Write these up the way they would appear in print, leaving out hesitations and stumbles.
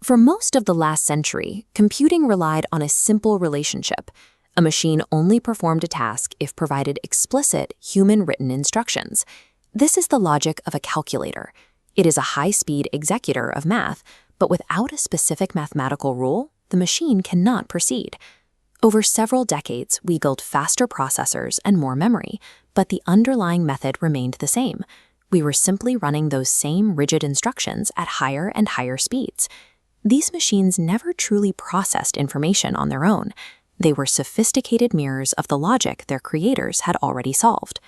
For most of the last century, computing relied on a simple relationship. A machine only performed a task if provided explicit, human-written instructions. This is the logic of a calculator. It is a high-speed executor of math, but without a specific mathematical rule, the machine cannot proceed. Over several decades, we built faster processors and more memory, but the underlying method remained the same. We were simply running those same rigid instructions at higher and higher speeds. These machines never truly processed information on their own. They were sophisticated mirrors of the logic their creators had already solved.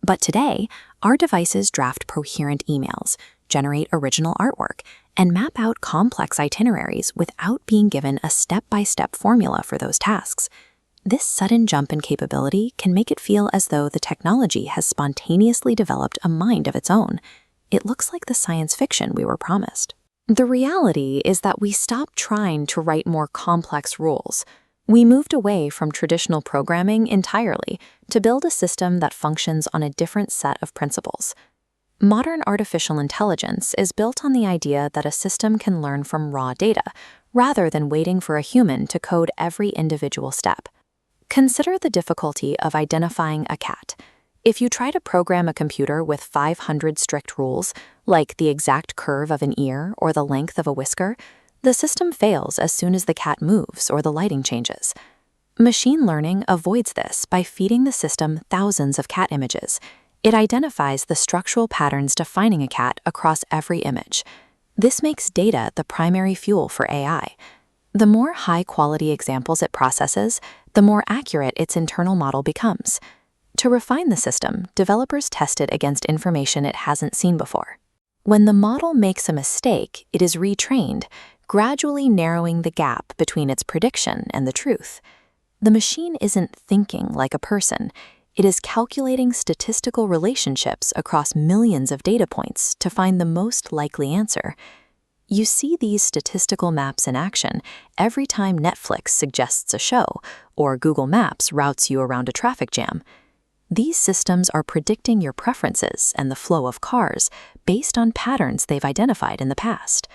But today, our devices draft coherent emails, generate original artwork, and map out complex itineraries without being given a step-by-step formula for those tasks. This sudden jump in capability can make it feel as though the technology has spontaneously developed a mind of its own. It looks like the science fiction we were promised. The reality is that we stopped trying to write more complex rules. We moved away from traditional programming entirely to build a system that functions on a different set of principles. Modern artificial intelligence is built on the idea that a system can learn from raw data, rather than waiting for a human to code every individual step. Consider the difficulty of identifying a cat. If you try to program a computer with 500 strict rules, like the exact curve of an ear or the length of a whisker, the system fails as soon as the cat moves or the lighting changes. Machine learning avoids this by feeding the system thousands of cat images. It identifies the structural patterns defining a cat across every image. This makes data the primary fuel for AI. The more high-quality examples it processes, the more accurate its internal model becomes. To refine the system, developers test it against information it hasn't seen before. When the model makes a mistake, it is retrained, gradually narrowing the gap between its prediction and the truth. The machine isn't thinking like a person. It is calculating statistical relationships across millions of data points to find the most likely answer. You see these statistical maps in action every time Netflix suggests a show or Google Maps routes you around a traffic jam. These systems are predicting your preferences and the flow of cars based on patterns they've identified in the past.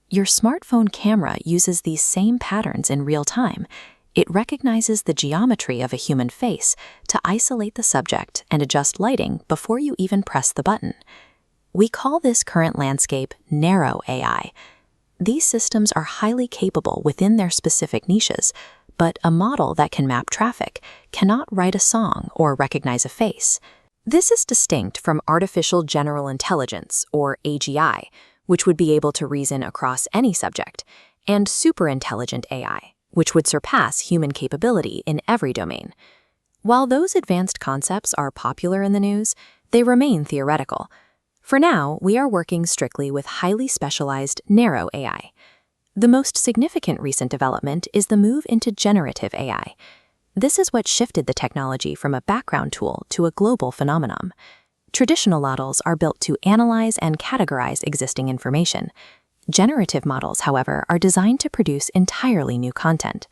Your smartphone camera uses these same patterns in real time. It recognizes the geometry of a human face to isolate the subject and adjust lighting before you even press the button. We call this current landscape narrow AI. These systems are highly capable within their specific niches, but a model that can map traffic cannot write a song or recognize a face. This is distinct from artificial general intelligence, or AGI, which would be able to reason across any subject, and superintelligent AI, which would surpass human capability in every domain. While those advanced concepts are popular in the news, they remain theoretical. For now, we are working strictly with highly specialized narrow AI. The most significant recent development is the move into generative AI. This is what shifted the technology from a background tool to a global phenomenon. Traditional models are built to analyze and categorize existing information. Generative models, however, are designed to produce entirely new content.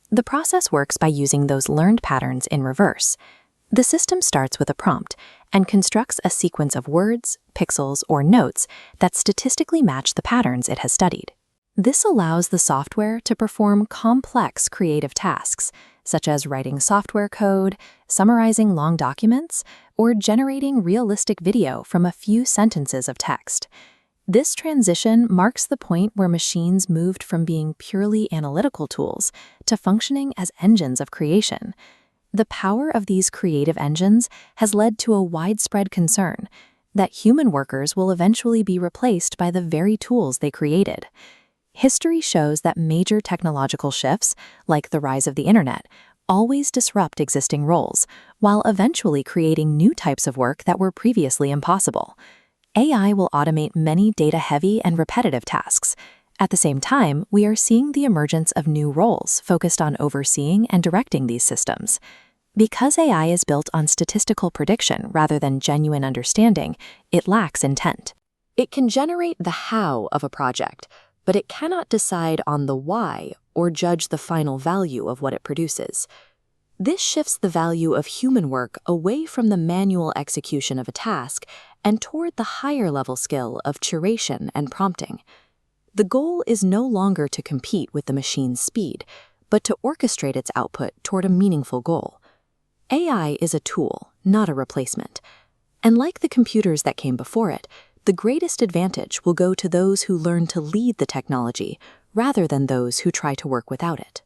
The process works by using those learned patterns in reverse. The system starts with a prompt and constructs a sequence of words, pixels, or notes that statistically match the patterns it has studied. This allows the software to perform complex creative tasks, such as writing software code, summarizing long documents, or generating realistic video from a few sentences of text. This transition marks the point where machines moved from being purely analytical tools to functioning as engines of creation. The power of these creative engines has led to a widespread concern that human workers will eventually be replaced by the very tools they created. History shows that major technological shifts, like the rise of the internet, always disrupt existing roles, while eventually creating new types of work that were previously impossible. AI will automate many data-heavy and repetitive tasks. At the same time, we are seeing the emergence of new roles focused on overseeing and directing these systems. Because AI is built on statistical prediction rather than genuine understanding, it lacks intent. It can generate the how of a project, but it cannot decide on the why or judge the final value of what it produces. This shifts the value of human work away from the manual execution of a task and toward the higher-level skill of curation and prompting. The goal is no longer to compete with the machine's speed, but to orchestrate its output toward a meaningful goal. AI is a tool, not a replacement. And like the computers that came before it, the greatest advantage will go to those who learn to lead the technology rather than those who try to work without it.